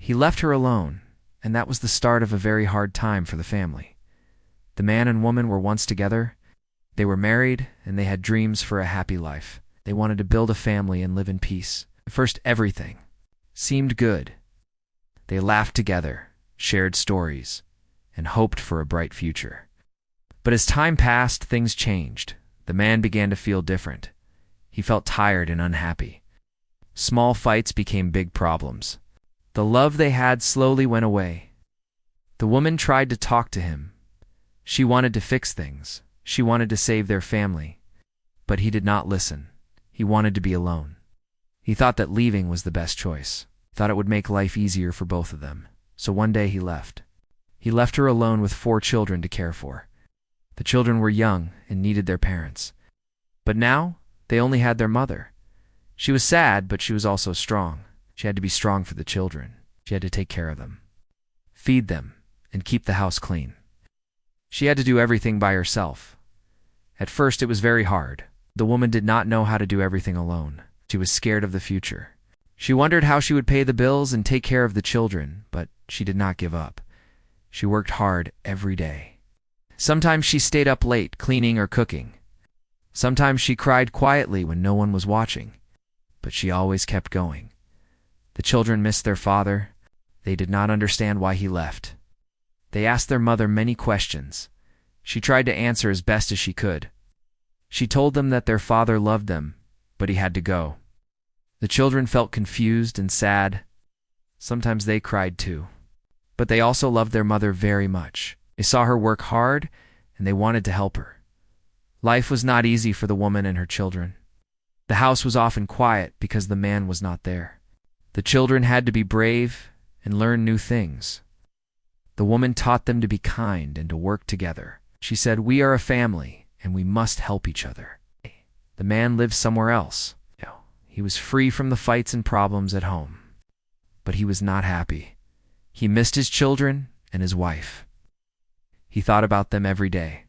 He left her alone, and that was the start of a very hard time for the family. The man and woman were once together. They were married, and they had dreams for a happy life. They wanted to build a family and live in peace. At first, everything seemed good. They laughed together, shared stories, and hoped for a bright future. But as time passed, things changed. The man began to feel different. He felt tired and unhappy. Small fights became big problems. The love they had slowly went away. The woman tried to talk to him. She wanted to fix things. She wanted to save their family. But he did not listen. He wanted to be alone. He thought that leaving was the best choice. He thought it would make life easier for both of them. So one day he left. He left her alone with 4 children to care for. The children were young and needed their parents. But now, they only had their mother. She was sad, but she was also strong. She had to be strong for the children. She had to take care of them, feed them, and keep the house clean. She had to do everything by herself. At first, it was very hard. The woman did not know how to do everything alone. She was scared of the future. She wondered how she would pay the bills and take care of the children, but she did not give up. She worked hard every day. Sometimes she stayed up late, cleaning or cooking. Sometimes she cried quietly when no one was watching, but she always kept going. The children missed their father. They did not understand why he left. They asked their mother many questions. She tried to answer as best as she could. She told them that their father loved them, but he had to go. The children felt confused and sad. Sometimes they cried too. But they also loved their mother very much. They saw her work hard, and they wanted to help her. Life was not easy for the woman and her children. The house was often quiet because the man was not there. The children had to be brave and learn new things. The woman taught them to be kind and to work together. She said, "We are a family, and we must help each other." The man lived somewhere else. He was free from the fights and problems at home. But he was not happy. He missed his children and his wife. He thought about them every day.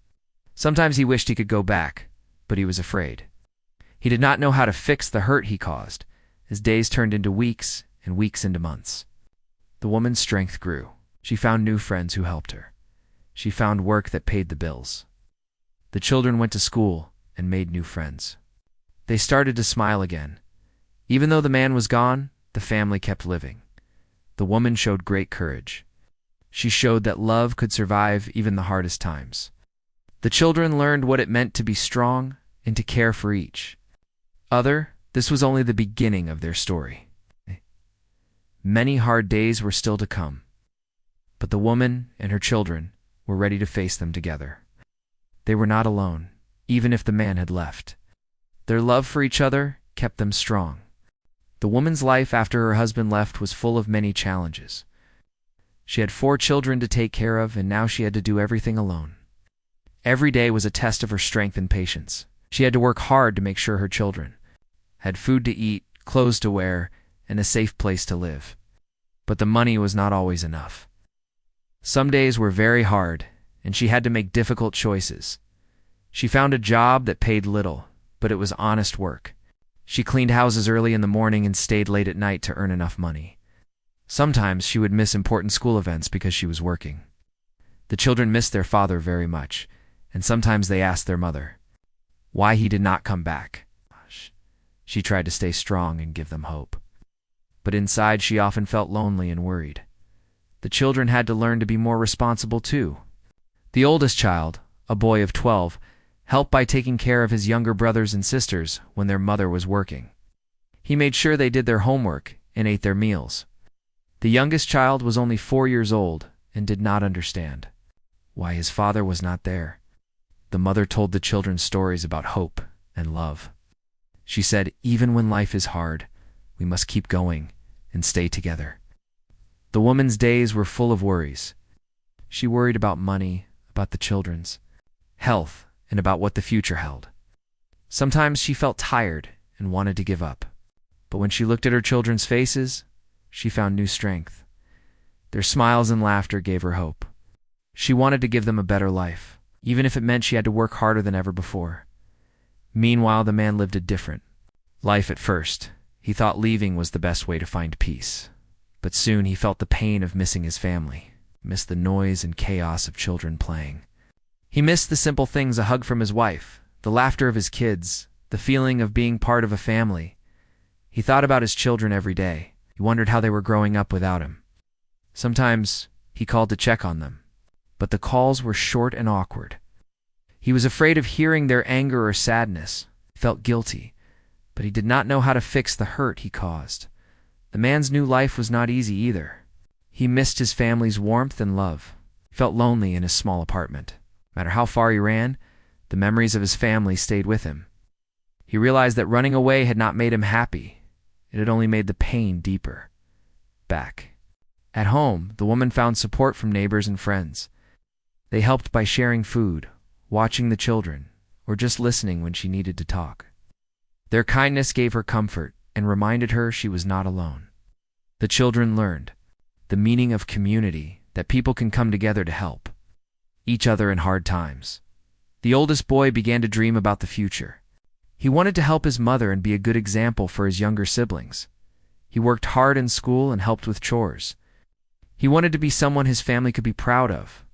Sometimes he wished he could go back, but he was afraid. He did not know how to fix the hurt he caused. His days turned into weeks and weeks into months. The woman's strength grew. She found new friends who helped her. She found work that paid the bills. The children went to school and made new friends. They started to smile again. Even though the man was gone, the family kept living. The woman showed great courage. She showed that love could survive even the hardest times. The children learned what it meant to be strong and to care for each other. This was only the beginning of their story. Many hard days were still to come, but the woman and her children were ready to face them together. They were not alone, even if the man had left. Their love for each other kept them strong. The woman's life after her husband left was full of many challenges. She had 4 children to take care of, and now she had to do everything alone. Every day was a test of her strength and patience. She had to work hard to make sure her children had food to eat, clothes to wear, and a safe place to live. But the money was not always enough. Some days were very hard, and she had to make difficult choices. She found a job that paid little, but it was honest work. She cleaned houses early in the morning and stayed late at night to earn enough money. Sometimes she would miss important school events because she was working. The children missed their father very much, and sometimes they asked their mother why he did not come back. She tried to stay strong and give them hope. But inside she often felt lonely and worried. The children had to learn to be more responsible too. The oldest child, a boy of 12, helped by taking care of his younger brothers and sisters when their mother was working. He made sure they did their homework and ate their meals. The youngest child was only 4 years old and did not understand why his father was not there. The mother told the children stories about hope and love. She said, "Even when life is hard, we must keep going and stay together." The woman's days were full of worries. She worried about money, about the children's health, and about what the future held. Sometimes she felt tired and wanted to give up. But when she looked at her children's faces, she found new strength. Their smiles and laughter gave her hope. She wanted to give them a better life, even if it meant she had to work harder than ever before. Meanwhile, the man lived a different life at first. He thought leaving was the best way to find peace. But soon he felt the pain of missing his family, missed the noise and chaos of children playing. He missed the simple things: a hug from his wife, the laughter of his kids, the feeling of being part of a family. He thought about his children every day. He wondered how they were growing up without him. Sometimes he called to check on them, but the calls were short and awkward. He was afraid of hearing their anger or sadness. He felt guilty, but he did not know how to fix the hurt he caused. The man's new life was not easy either. He missed his family's warmth and love. He felt lonely in his small apartment. No matter how far he ran, the memories of his family stayed with him. He realized that running away had not made him happy. It had only made the pain deeper. Back at home, the woman found support from neighbors and friends. They helped by sharing food, watching the children, or just listening when she needed to talk. Their kindness gave her comfort and reminded her she was not alone. The children learned the meaning of community, that people can come together to help each other in hard times. The oldest boy began to dream about the future. He wanted to help his mother and be a good example for his younger siblings. He worked hard in school and helped with chores. He wanted to be someone his family could be proud of.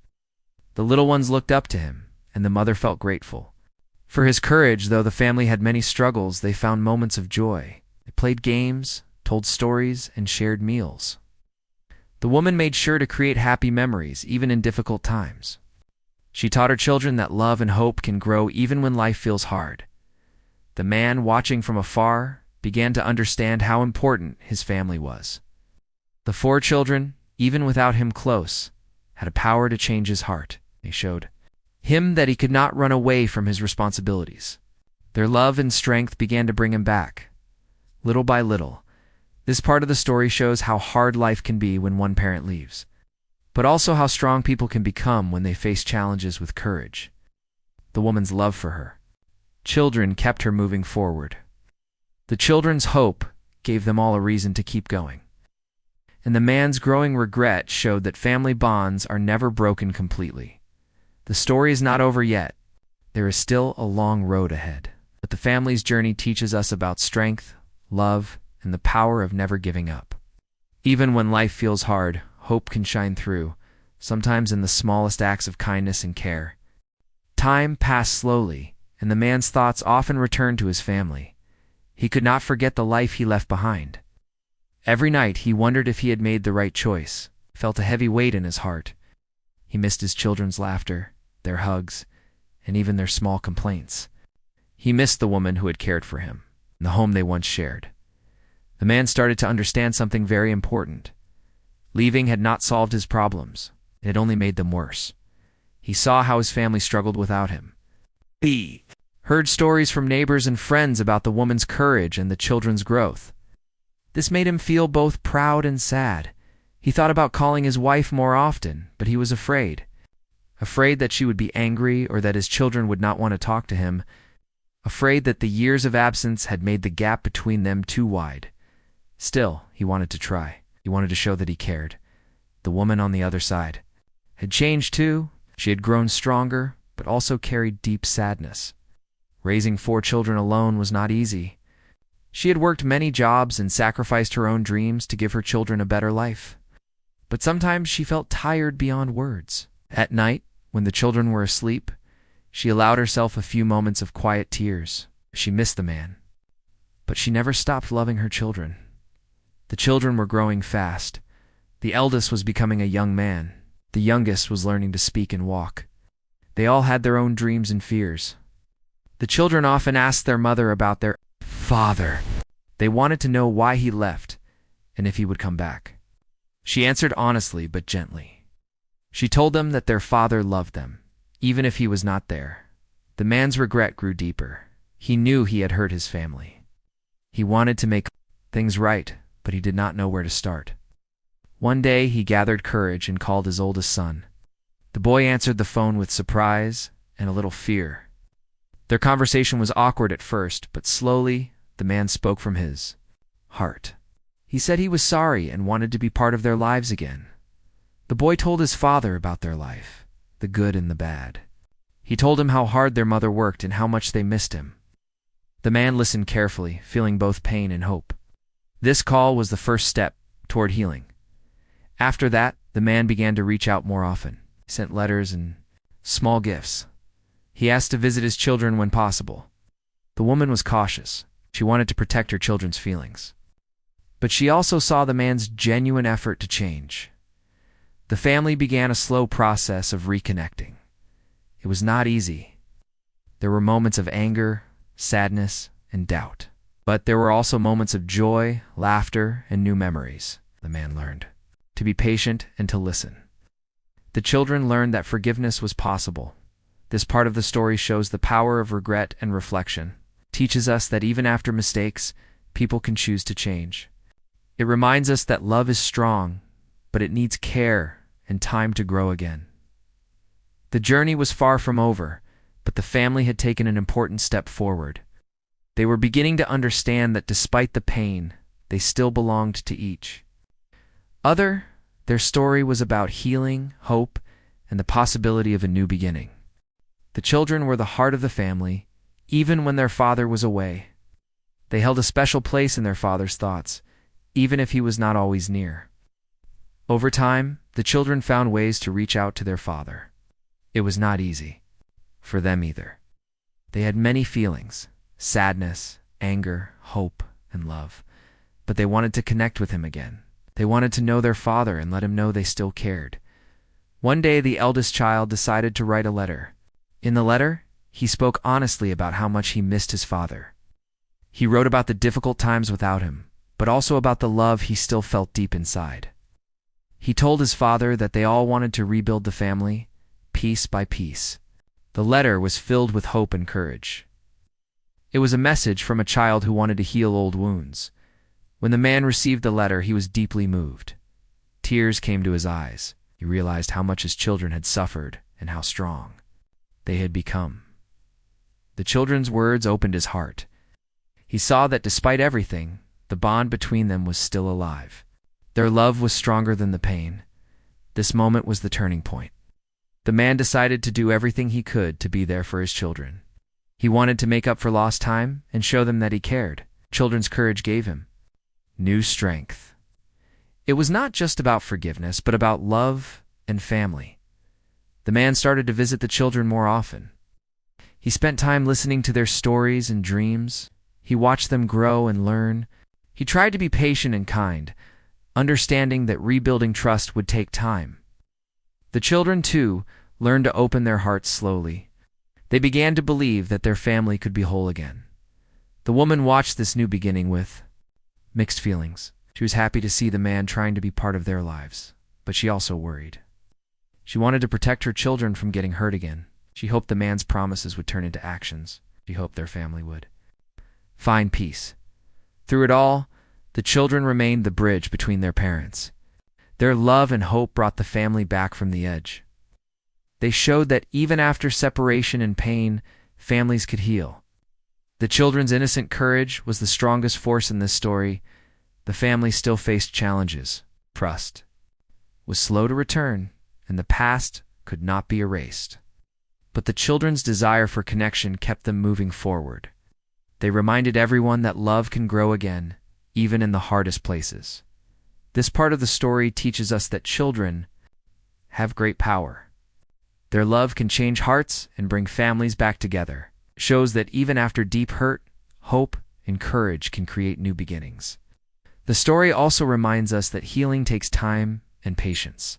The little ones looked up to him, and the mother felt grateful for his courage. Though the family had many struggles, they found moments of joy. They played games, told stories, and shared meals. The woman made sure to create happy memories, even in difficult times. She taught her children that love and hope can grow even when life feels hard. The man, watching from afar, began to understand how important his family was. The 4 children, even without him close, had a power to change his heart. They showed him that he could not run away from his responsibilities. Their love and strength began to bring him back. Little by little, this part of the story shows how hard life can be when one parent leaves, but also how strong people can become when they face challenges with courage. The woman's love for her children kept her moving forward. The children's hope gave them all a reason to keep going. And the man's growing regret showed that family bonds are never broken completely. The story is not over yet. There is still a long road ahead. But the family's journey teaches us about strength, love, and the power of never giving up. Even when life feels hard, hope can shine through, sometimes in the smallest acts of kindness and care. Time passed slowly, and the man's thoughts often returned to his family. He could not forget the life he left behind. Every night he wondered if he had made the right choice, felt a heavy weight in his heart. He missed his children's laughter, their hugs, and even their small complaints. He missed the woman who had cared for him, and the home they once shared. The man started to understand something very important. Leaving had not solved his problems. It had only made them worse. He saw how his family struggled without him. He heard stories from neighbors and friends about the woman's courage and the children's growth. This made him feel both proud and sad. He thought about calling his wife more often, but he was afraid. Afraid that she would be angry or that his children would not want to talk to him. Afraid that the years of absence had made the gap between them too wide. Still, he wanted to try. He wanted to show that he cared. The woman on the other side had changed too. She had grown stronger, but also carried deep sadness. Raising 4 children alone was not easy. She had worked many jobs and sacrificed her own dreams to give her children a better life. But sometimes she felt tired beyond words. At night, when the children were asleep, she allowed herself a few moments of quiet tears. She missed the man, but she never stopped loving her children. The children were growing fast. The eldest was becoming a young man. The youngest was learning to speak and walk. They all had their own dreams and fears. The children often asked their mother about their father. They wanted to know why he left and if he would come back. She answered honestly but gently. She told them that their father loved them, even if he was not there. The man's regret grew deeper. He knew he had hurt his family. He wanted to make things right, but he did not know where to start. One day he gathered courage and called his oldest son. The boy answered the phone with surprise and a little fear. Their conversation was awkward at first, but slowly the man spoke from his heart. He said he was sorry and wanted to be part of their lives again. The boy told his father about their life, the good and the bad. He told him how hard their mother worked and how much they missed him. The man listened carefully, feeling both pain and hope. This call was the first step toward healing. After that, the man began to reach out more often. He sent letters and small gifts. He asked to visit his children when possible. The woman was cautious. She wanted to protect her children's feelings. But she also saw the man's genuine effort to change. The family began a slow process of reconnecting. It was not easy. There were moments of anger, sadness, and doubt. But there were also moments of joy, laughter, and new memories. The man learned to be patient and to listen. The children learned that forgiveness was possible. This part of the story shows the power of regret and reflection. It teaches us that even after mistakes, people can choose to change. It reminds us that love is strong, but it needs care and time to grow again. The journey was far from over, but the family had taken an important step forward. They were beginning to understand that despite the pain, they still belonged to each other. Their story was about healing, hope, and the possibility of a new beginning. The children were the heart of the family, even when their father was away. They held a special place in their father's thoughts, even if he was not always near. Over time, the children found ways to reach out to their father. It was not easy for them either. They had many feelings: sadness, anger, hope, and love. But they wanted to connect with him again. They wanted to know their father and let him know they still cared. One day, the eldest child decided to write a letter. In the letter, he spoke honestly about how much he missed his father. He wrote about the difficult times without him, but also about the love he still felt deep inside. He told his father that they all wanted to rebuild the family, piece by piece. The letter was filled with hope and courage. It was a message from a child who wanted to heal old wounds. When the man received the letter, he was deeply moved. Tears came to his eyes. He realized how much his children had suffered and how strong they had become. The children's words opened his heart. He saw that despite everything, the bond between them was still alive. Their love was stronger than the pain. This moment was the turning point. The man decided to do everything he could to be there for his children. He wanted to make up for lost time and show them that he cared. Children's courage gave him new strength. It was not just about forgiveness, but about love and family. The man started to visit the children more often. He spent time listening to their stories and dreams. He watched them grow and learn. He tried to be patient and kind, understanding that rebuilding trust would take time. The children, too, learned to open their hearts slowly. They began to believe that their family could be whole again. The woman watched this new beginning with mixed feelings. She was happy to see the man trying to be part of their lives, but she also worried. She wanted to protect her children from getting hurt again. She hoped the man's promises would turn into actions. She hoped their family would find peace. Through it all, the children remained the bridge between their parents. Their love and hope brought the family back from the edge. They showed that even after separation and pain, families could heal. The children's innocent courage was the strongest force in this story. The family still faced challenges. Trust was slow to return, and the past could not be erased. But the children's desire for connection kept them moving forward. They reminded everyone that love can grow again, even in the hardest places. This part of the story teaches us that children have great power. Their love can change hearts and bring families back together. It shows that even after deep hurt, hope and courage can create new beginnings. The story also reminds us that healing takes time and patience.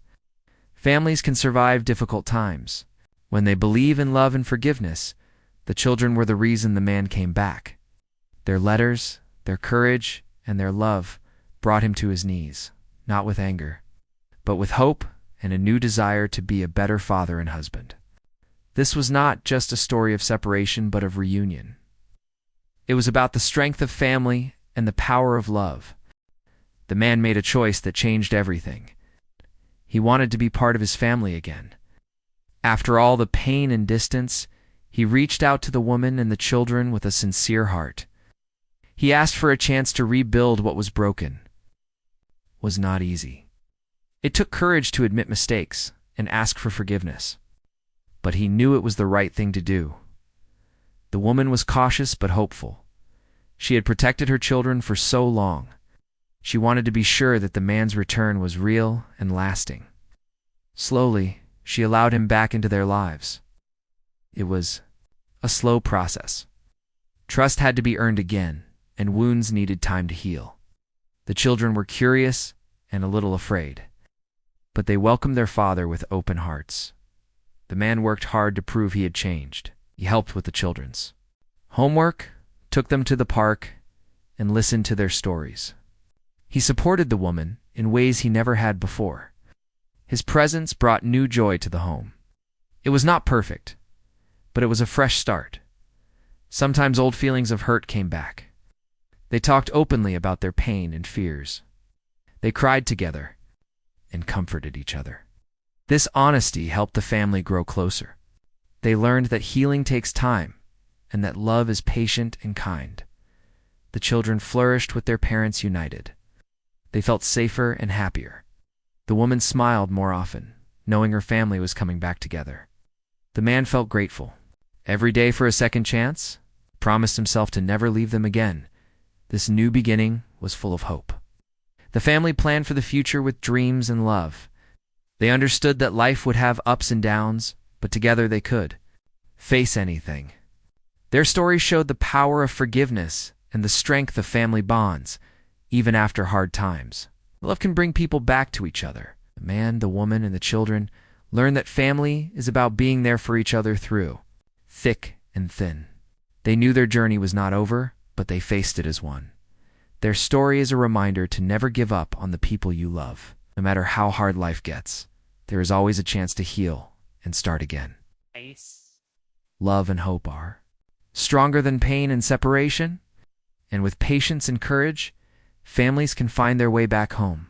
Families can survive difficult times. When they believe in love and forgiveness, the children were the reason the man came back. Their letters, their courage, and their love brought him to his knees, not with anger, but with hope and a new desire to be a better father and husband. This was not just a story of separation, but of reunion. It was about the strength of family and the power of love. The man made a choice that changed everything. He wanted to be part of his family again. After all the pain and distance, he reached out to the woman and the children with a sincere heart. He asked for a chance to rebuild what was broken. It was not easy. It took courage to admit mistakes and ask for forgiveness. But he knew it was the right thing to do. The woman was cautious but hopeful. She had protected her children for so long. She wanted to be sure that the man's return was real and lasting. Slowly, she allowed him back into their lives. It was a slow process. Trust had to be earned again, and wounds needed time to heal. The children were curious and a little afraid, but they welcomed their father with open hearts. The man worked hard to prove he had changed. He helped with the children's homework, took them to the park, and listened to their stories. He supported the woman in ways he never had before. His presence brought new joy to the home. It was not perfect, but it was a fresh start. Sometimes old feelings of hurt came back. They talked openly about their pain and fears. They cried together and comforted each other. This honesty helped the family grow closer. They learned that healing takes time and that love is patient and kind. The children flourished with their parents united. They felt safer and happier. The woman smiled more often, knowing her family was coming back together. The man felt grateful. Every day for a second chance, promised himself to never leave them again. This new beginning was full of hope. The family planned for the future with dreams and love. They understood that life would have ups and downs, but together they could face anything. Their story showed the power of forgiveness and the strength of family bonds, even after hard times. Love can bring people back to each other. The man, the woman, and the children learned that family is about being there for each other through thick and thin. They knew their journey was not over, but they faced it as one. Their story is a reminder to never give up on the people you love. No matter how hard life gets, there is always a chance to heal and start again. Nice. Love and hope are stronger than pain and separation, and with patience and courage, families can find their way back home.